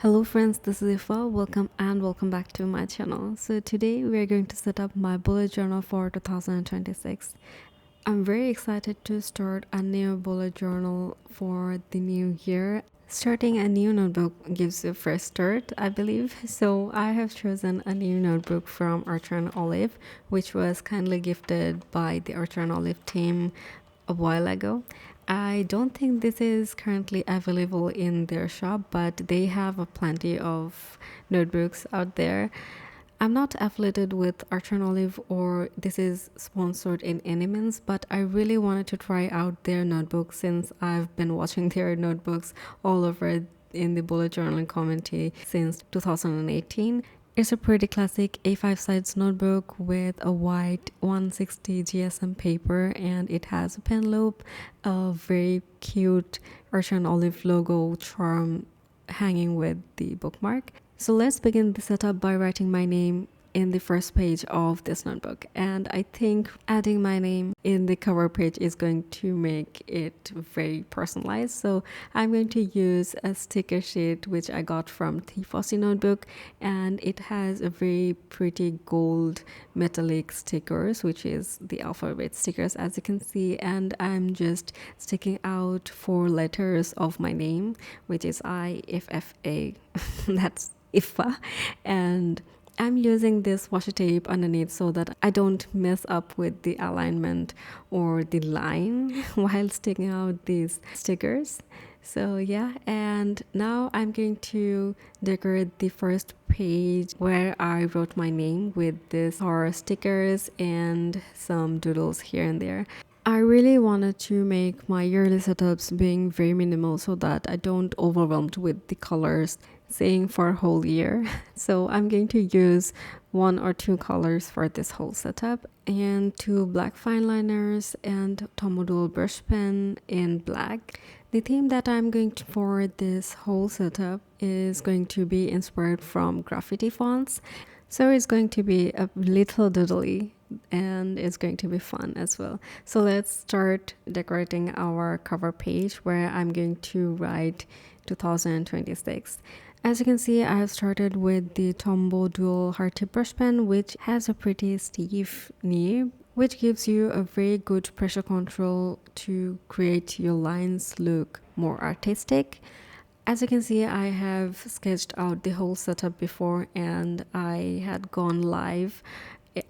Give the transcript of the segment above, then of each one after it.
Hello friends, this is Ifa. Welcome back to my channel. So today we are going to set up my bullet journal for 2026. I'm very excited to start a new bullet journal for the new year. Starting a new notebook gives you a fresh start, I believe. So I have chosen a new notebook from Archer and Olive, which was kindly gifted by the Archer and Olive team a while ago. I don't think this is currently available in their shop, but they have a plenty of notebooks out there. I'm not affiliated with Archer and Olive or this is sponsored in any means, but I really wanted to try out their notebooks since I've been watching their notebooks all over in the bullet journaling community since 2018. It's a pretty classic A5 size notebook with a white 160 GSM paper, and it has a pen loop, a very cute Archer and Olive logo charm hanging with the bookmark. So let's begin the setup by writing my name in the first page of this notebook, and I think adding my name in the cover page is going to make it very personalized. So I'm going to use a sticker sheet which I got from the Fossy notebook, and it has a very pretty gold metallic stickers, which is the alphabet stickers as you can see, and I'm just sticking out 4 letters of my name, which is IFFA. That's IFA. And I'm using this washi tape underneath so that I don't mess up with the alignment or the line while sticking out these stickers. So yeah, and now I'm going to decorate the first page where I wrote my name with these horror stickers and some doodles here and there. I really wanted to make my yearly setups being very minimal so that I don't overwhelmed with the colors saying for a whole year. So I'm going to use 1 or 2 colors for this whole setup and 2 black fine liners and Tomodul brush pen in black. The theme that I'm going to for this whole setup is going to be inspired from graffiti fonts. So it's going to be a little doodly and it's going to be fun as well. So let's start decorating our cover page where I'm going to write 2026. As you can see, I have started with the Tombow Dual Heart Tip Brush Pen, which has a pretty stiff nib, which gives you a very good pressure control to create your lines look more artistic. As you can see, I have sketched out the whole setup before and I had gone live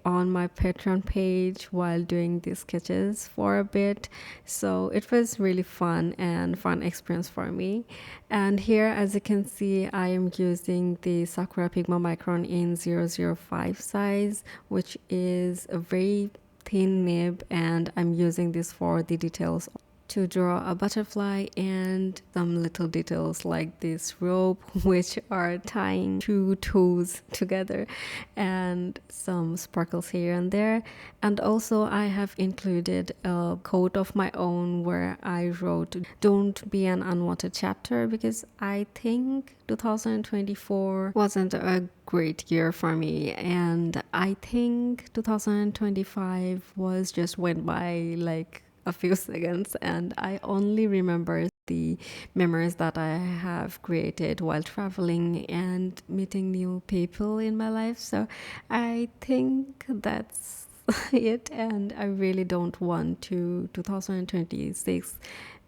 on my Patron page while doing these sketches for a bit. So it was really fun experience for me. And here, as you can see, I am using the Sakura Pigma Micron in 005 size, which is a very thin nib, and I'm using this for the details to draw a butterfly and some little details like this rope which are tying 2 toes together and some sparkles here and there. And also I have included a quote of my own where I wrote "Don't be an unwanted chapter," because I think 2024 wasn't a great year for me, and I think 2025 was just went by like a few seconds, and I only remember the memories that I have created while traveling and meeting new people in my life. So I think that's it, and I really don't want to 2026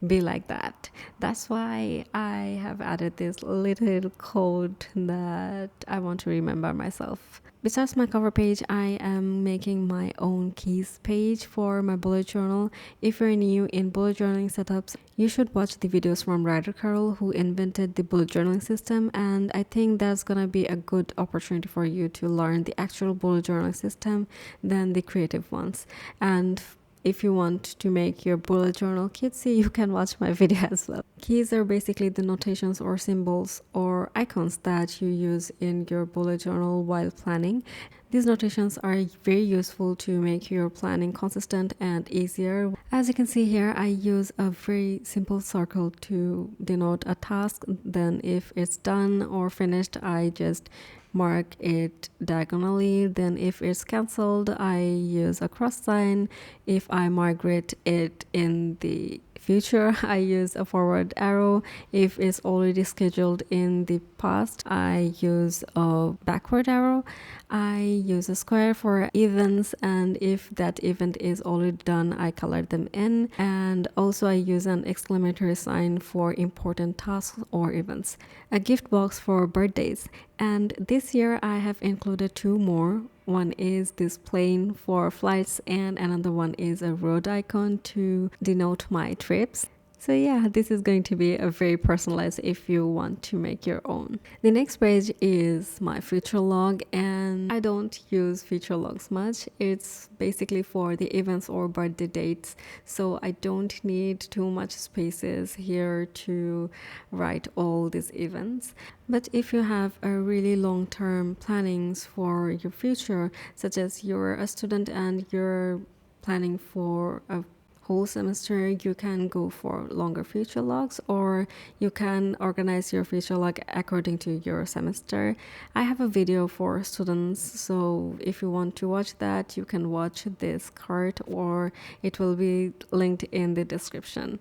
be like that. That's why I have added this little code that I want to remember myself. Besides my cover page, I am making my own keys page for my bullet journal. If you're new in bullet journaling setups, you should watch the videos from Ryder Carroll, who invented the bullet journaling system, and I think that's gonna be a good opportunity for you to learn the actual bullet journaling system than the creative ones. And if you want to make your bullet journal cutesy, you can watch my video as well. Keys are basically the notations or symbols or icons that you use in your bullet journal while planning. These notations are very useful to make your planning consistent and easier. As you can see here, I use a very simple circle to denote a task. Then if it's done or finished, I just mark it diagonally. Then if it's cancelled, I use a cross sign. If I mark it in the future, I use a forward arrow. If it's already scheduled in the past, I use a backward arrow. I use a square for events, and if that event is already done, I color them in. And also I use an exclamatory sign for important tasks or events. A gift box for birthdays. And this year I have included two more. One is this plane for flights, and another one is a road icon to denote my trips. So yeah, this is going to be a very personalized if you want to make your own. The next page is my future log, and I don't use future logs much. It's basically for the events or birthday dates, so I don't need too much spaces here to write all these events. But if you have a really long-term plannings for your future, such as you're a student and you're planning for a whole semester, you can go for longer future logs, or you can organize your future log according to your semester. I have a video for students, so if you want to watch that, you can watch this card, or it will be linked in the description.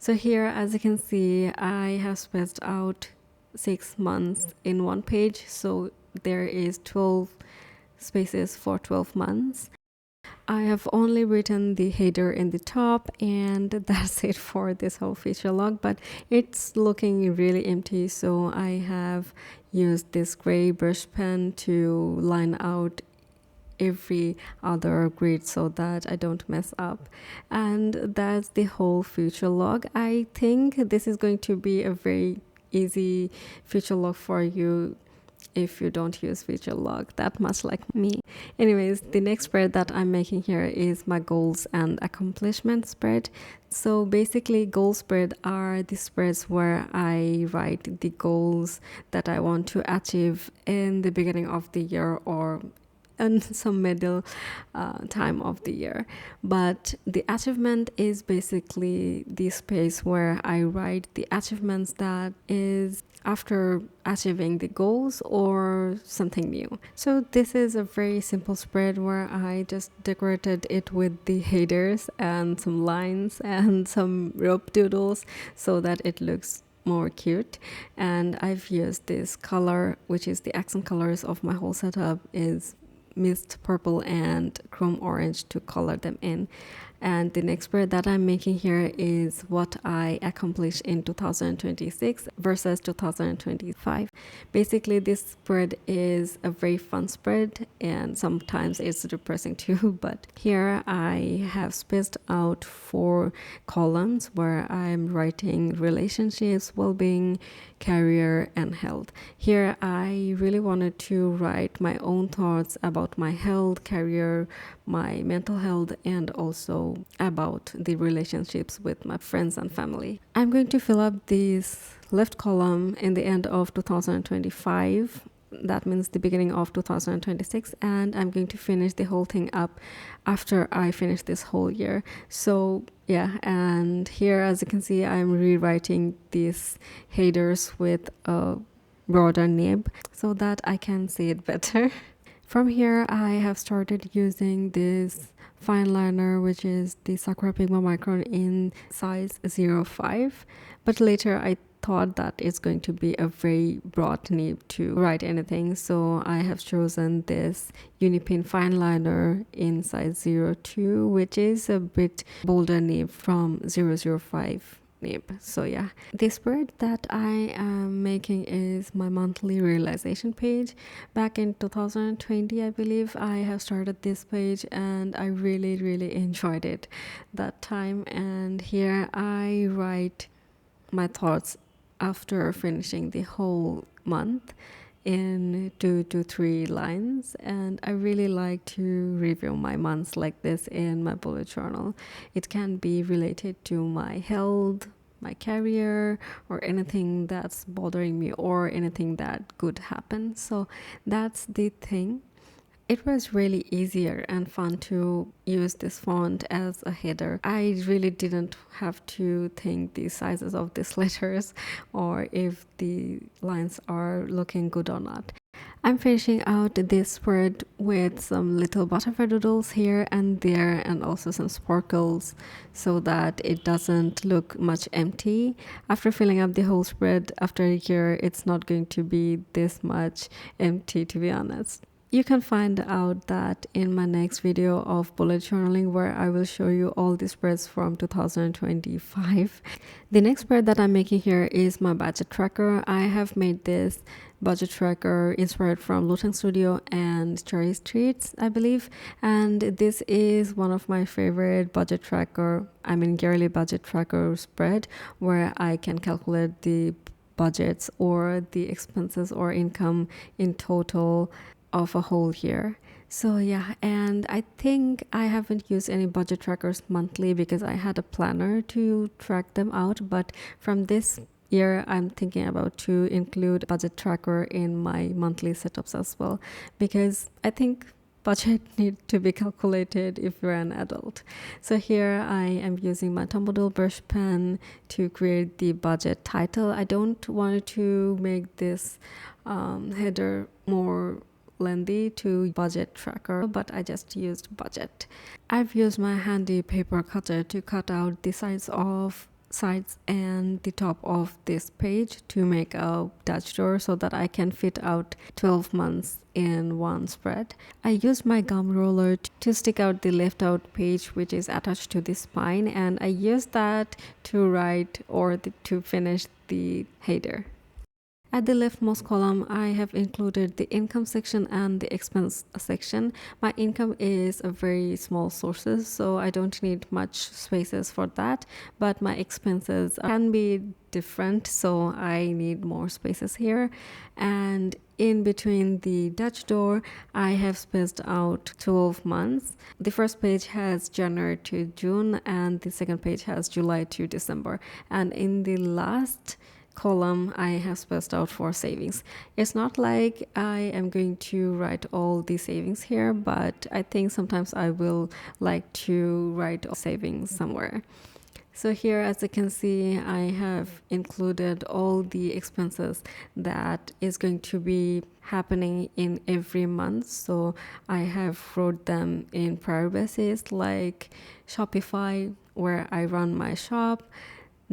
So here, as you can see, I have spaced out 6 months in one page, so there is 12 spaces for 12 months. I have only written the header in the top, and that's it for this whole feature log, but it's looking really empty, so I have used this gray brush pen to line out every other grid so that I don't mess up. And that's the whole future log. I think this is going to be a very easy future log for you if you don't use feature log that much like me. Anyways, the next spread that I'm making here is my goals and accomplishment spread. So basically, goal spread are the spreads where I write the goals that I want to achieve in the beginning of the year or in some middle time of the year. But the achievement is basically the space where I write the achievements that is after achieving the goals or something new. So this is a very simple spread where I just decorated it with the headers and some lines and some rope doodles so that it looks more cute. And I've used this color, which is the accent colors of my whole setup, is mist purple and chrome orange to color them in. And the next spread that I'm making here is what I accomplished in 2026 versus 2025. Basically, this spread is a very fun spread, and sometimes it's depressing too, but here I have spaced out 4 columns where I'm writing relationships, well-being, career, and health. Here I really wanted to write my own thoughts about my health, career, my mental health, and also about the relationships with my friends and family. I'm going to fill up this left column in the end of 2025. That means the beginning of 2026, and I'm going to finish the whole thing up after I finish this whole year. So yeah, and here, as you can see, I'm rewriting these headers with a broader nib so that I can see it better. From here, I have started using this fine liner, which is the Sakura Pigma Micron in size 05. But later I thought that it's going to be a very broad nib to write anything. So I have chosen this Unipin fine liner in size 02, which is a bit bolder nib from 005. So yeah, the spread that I am making is my monthly realization page. Back in 2020, I believe, I have started this page and I really enjoyed it that time. And here I write my thoughts after finishing the whole month in 2 to 3 lines, and I really like to review my months like this in my bullet journal. It can be related to my health, my career, or anything that's bothering me or anything that could happen. So that's the thing. It was really easier and fun to use this font as a header. I really didn't have to think the sizes of these letters or if the lines are looking good or not. I'm finishing out this spread with some little butterfly doodles here and there, and also some sparkles so that it doesn't look much empty. After filling up the whole spread after a year, it's not going to be this much empty, to be honest. You can find out that in my next video of bullet journaling, where I will show you all the spreads from 2025. The next spread that I'm making here is my budget tracker. I have made this budget tracker inspired from Lutang Studio and Cherry Streets, I believe. And this is one of my favorite budget tracker, yearly budget tracker spread, where I can calculate the budgets or the expenses or income in total of a whole year. So yeah, and I think I haven't used any budget trackers monthly because I had a planner to track them out, but from this year I'm thinking about to include budget tracker in my monthly setups as well, because I think budget need to be calculated if you're an adult. So here I am using my Tumble brush pen to create the budget title. I don't want to make this header more lengthy to budget tracker, but I just used budget. I've used my handy paper cutter to cut out the sides and the top of this page to make a Dutch door so that I can fit out 12 months in one spread. I used my gum roller to stick out the left out page which is attached to the spine, and I used that to write or to finish the header. At the leftmost column, I have included the income section and the expense section. My income is a very small sources, so I don't need much spaces for that. But my expenses can be different, so I need more spaces here. And in between the Dutch door, I have spaced out 12 months. The first page has January to June, and the second page has July to December. And in the last column I have spaced out for savings. It's not like I am going to write all the savings here, but I think sometimes I will like to write savings somewhere. So here, as you can see, I have included all the expenses that is going to be happening in every month. So I have wrote them in prior basis, like Shopify, where I run my shop,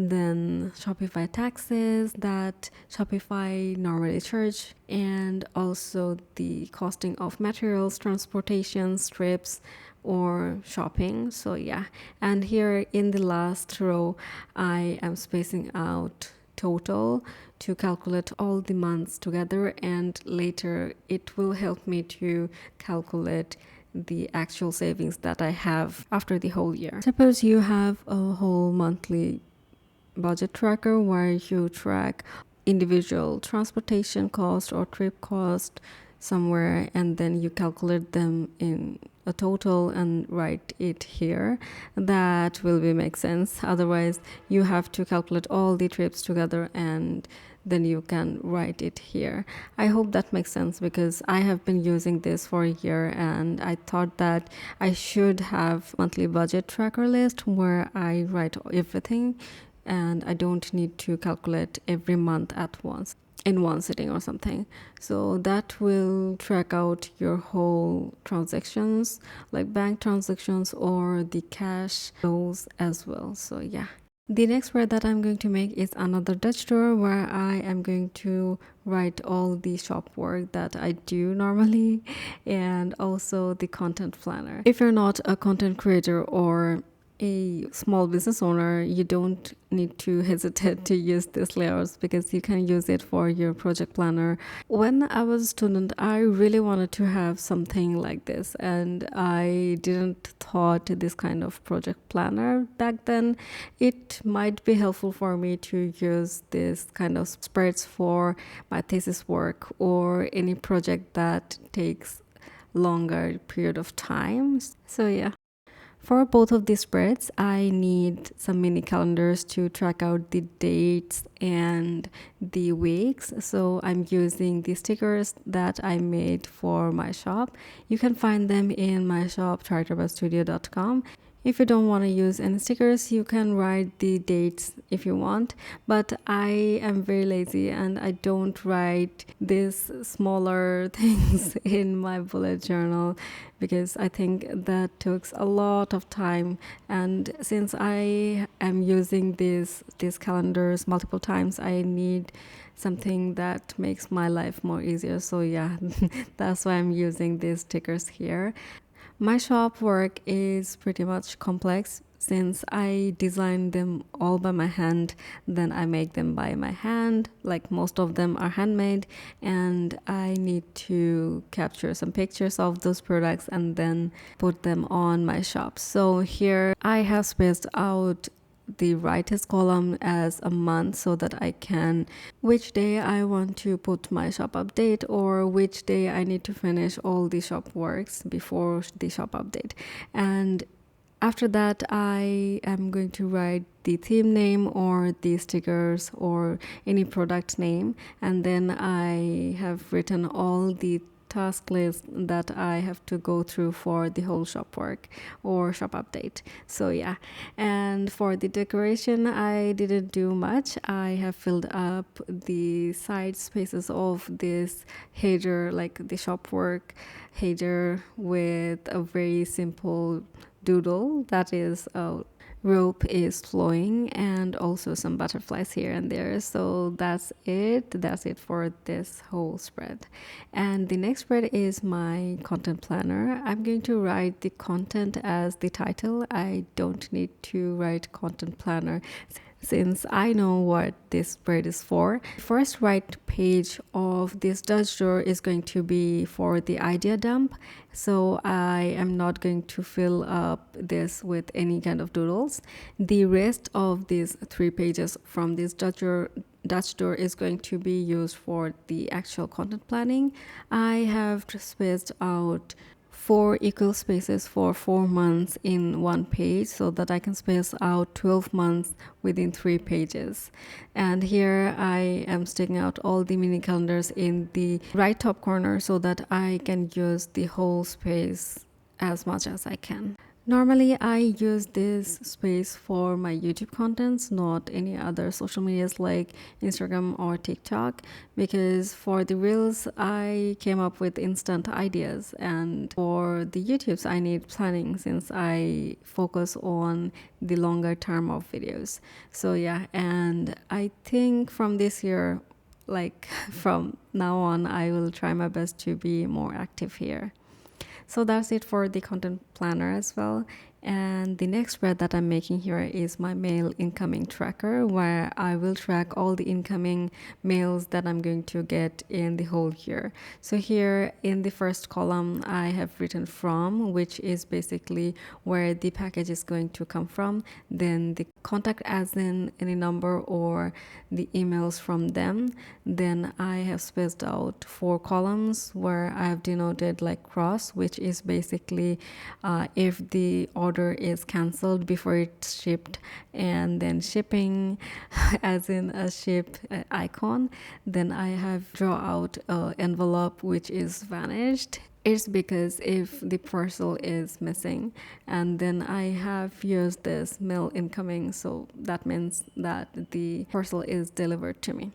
then Shopify taxes that Shopify normally charge, and also the costing of materials, transportation, trips, or shopping. So yeah, and here in the last row I am spacing out total to calculate all the months together, and later it will help me to calculate the actual savings that I have after the whole year. Suppose you have a whole monthly budget tracker where you track individual transportation cost or trip cost somewhere, and then you calculate them in a total and write it here. That will make sense. Otherwise you have to calculate all the trips together and then you can write it here. I hope that makes sense, because I have been using this for a year and I thought that I should have monthly budget tracker list where I write everything and I don't need to calculate every month at once in one sitting or something. So that will track out your whole transactions, like bank transactions or the cash flows as well. So yeah. The next spread that I'm going to make is another Dutch door where I am going to write all the shop work that I do normally and also the content planner. If you're not a content creator or a small business owner, you don't need to hesitate to use these layouts because you can use it for your project planner. When I was a student, I really wanted to have something like this, and I didn't thought this kind of project planner back then. It might be helpful for me to use this kind of spreads for my thesis work or any project that takes longer period of time. So yeah. For both of these spreads, I need some mini calendars to track out the dates and the weeks. So I'm using the stickers that I made for my shop. You can find them in my shop, tritopusjournal.com. If you don't want to use any stickers, you can write the dates if you want, but I am very lazy and I don't write these smaller things in my bullet journal because I think that takes a lot of time. And since I am using these calendars multiple times, I need something that makes my life more easier. So yeah, that's why I'm using these stickers here. My shop work is pretty much complex since I design them all by my hand, then I make them by my hand, like most of them are handmade, and I need to capture some pictures of those products and then put them on my shop. So here I have spaced out the writers column as a month so that I can which day I want to put my shop update or which day I need to finish all the shop works before the shop update. And after that, I am going to write the theme name or the stickers or any product name, and then I have written all the task list that I have to go through for the whole shop work or shop update. So yeah, and for the decoration I didn't do much. I have filled up the side spaces of this header, like the shop work header, with a very simple doodle that is a rope is flowing and also some butterflies here and there. So that's it for this whole spread. And the next spread is my content planner. I'm going to write the content as the title. I don't need to write content planner since I know what this spread is for. First right page of this Dutch drawer is going to be for the idea dump. So I am not going to fill up this with any kind of doodles. The rest of these 3 pages from this Dutch drawer is going to be used for the actual content planning. I have spaced out 4 equal spaces for 4 months in 1 page so that I can space out 12 months within 3 pages. And here I am sticking out all the mini calendars in the right top corner so that I can use the whole space as much as I can. Normally, I use this space for my YouTube contents, not any other social medias like Instagram or TikTok, because for the Reels, I came up with instant ideas, and for the YouTubes, I need planning since I focus on the longer term of videos. So yeah, and I think from this year, like from now on, I will try my best to be more active here. So that's it for the content planner as well. And the next spread that I'm making here is my mail incoming tracker, where I will track all the incoming mails that I'm going to get in the whole year. So here in the first column, I have written from, which is basically where the package is going to come from. Then the contact as in any number or the emails from them. Then I have spaced out 4 columns where I have denoted like cross, which is basically if the order is cancelled before it's shipped, and then shipping as in a ship icon. Then I have draw out an envelope which is vanished. It's because if the parcel is missing, and then I have used this mail incoming, so that means that the parcel is delivered to me.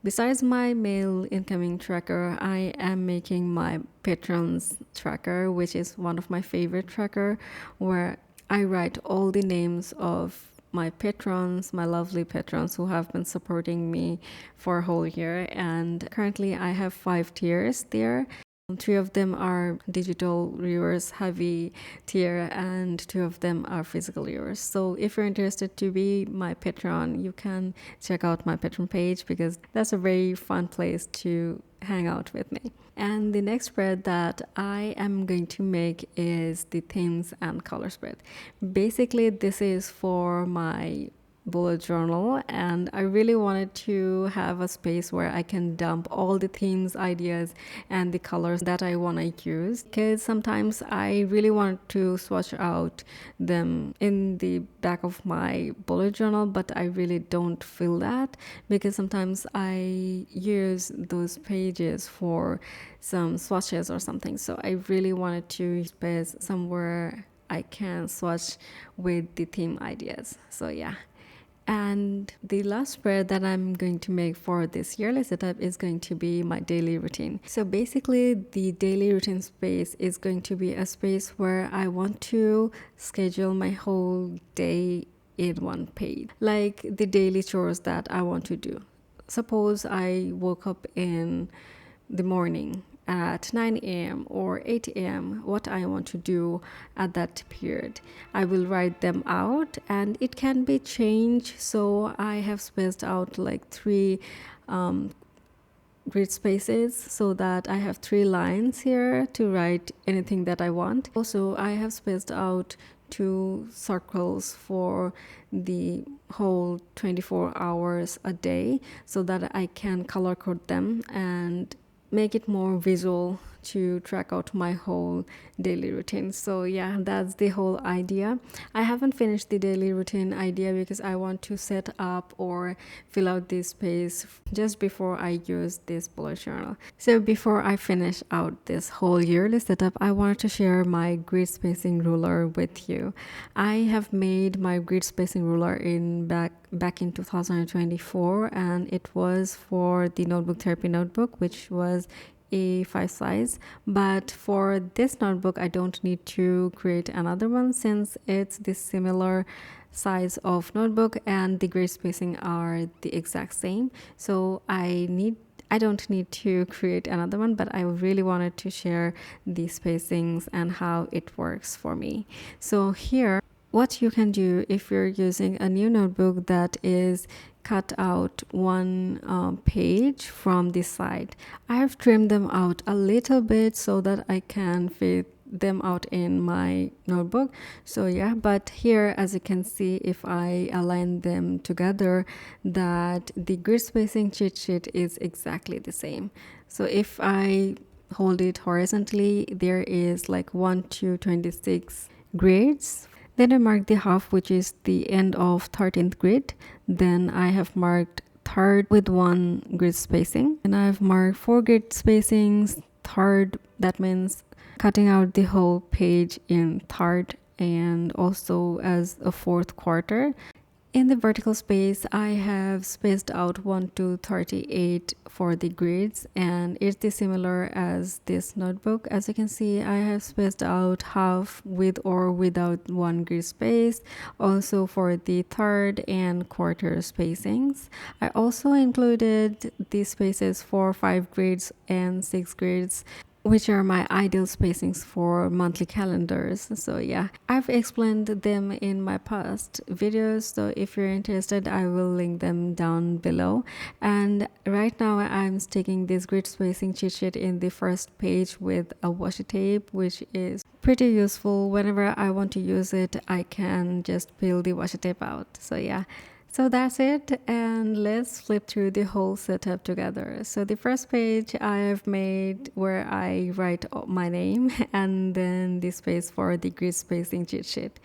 Besides my mail incoming tracker, I am making my patrons tracker, which is one of my favorite tracker, where I write all the names of my patrons, my lovely patrons who have been supporting me for a whole year. And currently I have 5 tiers there. 3 of them are digital viewers heavy tier and 2 of them are physical viewers. So if you're interested to be my patron, you can check out my patron page because that's a very fun place to hang out with me. And the next spread that I am going to make is the themes and color spread. Basically, this is for my bullet journal, and I really wanted to have a space where I can dump all the themes, ideas, and the colors that I want to use, because sometimes I really want to swatch out them in the back of my bullet journal, but I really don't feel that because sometimes I use those pages for some swatches or something. So I really wanted to space somewhere I can swatch with the theme ideas. So yeah. And the last spread that I'm going to make for this yearly setup is going to be my daily routine. So basically, the daily routine space is going to be a space where I want to schedule my whole day in one page, like the daily chores that I want to do. Suppose I woke up in the morning at 9 a.m. or 8 a.m. what I want to do at that period. I will write them out and it can be changed. So I have spaced out like three grid spaces so that I have 3 lines here to write anything that I want. Also, I have spaced out 2 circles for the whole 24 hours a day so that I can color code them and make it more visual to track out my whole daily routine. So yeah, that's the whole idea. I haven't finished the daily routine idea because I want to set up or fill out this space just before I use this bullet journal. So before I finish out this whole yearly setup, I wanted to share my grid spacing ruler with you. I have made my grid spacing ruler back in 2024, and it was for the notebook therapy notebook, which was A5 size. But for this notebook, I don't need to create another one since it's the similar size of notebook and the grid spacing are the exact same. So I don't need to create another one, but I really wanted to share the spacings and how it works for me. So here, what you can do if you're using a new notebook that is cut out one page from this side, I have trimmed them out a little bit so that I can fit them out in my notebook. So yeah, but here, as you can see, if I align them together, that the grid spacing cheat sheet is exactly the same. So if I hold it horizontally, there is like 1 to 26 grids. Then I mark the half, which is the end of 13th grid. Then I have marked third with 1 grid spacing. And I've marked 4 grid spacings, third, that means cutting out the whole page in third and also as a 4th quarter. In the vertical space, I have spaced out 1 to 38 for the grids, and it's similar as this notebook. As you can see, I have spaced out half with or without 1 grid space, also for the third and quarter spacings. I also included the spaces for 5 grids and 6 grids, which are my ideal spacings for monthly calendars. So yeah, I've explained them in my past videos, so if you're interested, I will link them down below. And right now I'm sticking this grid spacing cheat sheet in the first page with a washi tape, which is pretty useful. Whenever I want to use it, I can just peel the washi tape out. So yeah, so that's it, and let's flip through the whole setup together. So the first page I have made where I write my name and then the space for the grid spacing cheat sheet.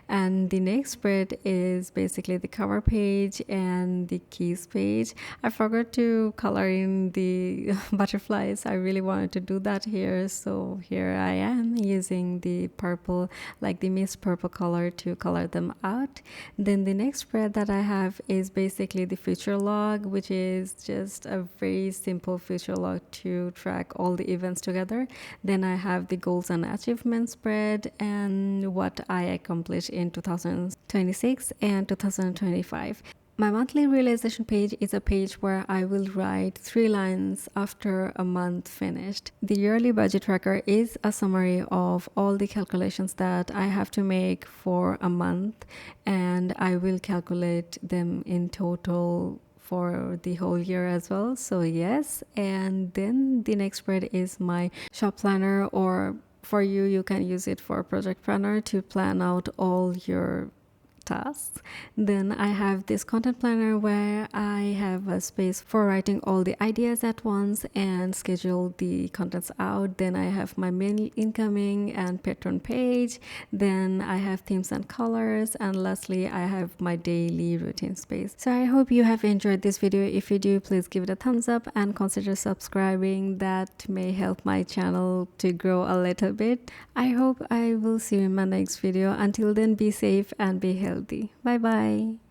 And the next spread is basically the cover page and the keys page. I forgot to color in the butterflies. I really wanted to do that here, so here I am using the purple, like the mist purple color, to color them out. Then the next spread that I have is basically the future log, which is just a very simple future log to track all the events together. Then I have the goals and achievements spread and what I accomplished in 2026 and 2025. My monthly realization page is a page where I will write 3 lines after a month finished. The yearly budget tracker is a summary of all the calculations that I have to make for a month, and I will calculate them in total for the whole year as well. So yes, and then the next spread is my shop planner, or for you, you can use it for project planner to plan out all your tasks. Then I have this content planner where I have a space for writing all the ideas at once and schedule the contents out. Then I have my mail incoming and patron page. Then I have themes and colors, and lastly I have my daily routine space. So I hope you have enjoyed this video. If you do, please give it a thumbs up and consider subscribing. That may help my channel to grow a little bit. I hope I will see you in my next video. Until then, be safe and be healthy. Bye bye.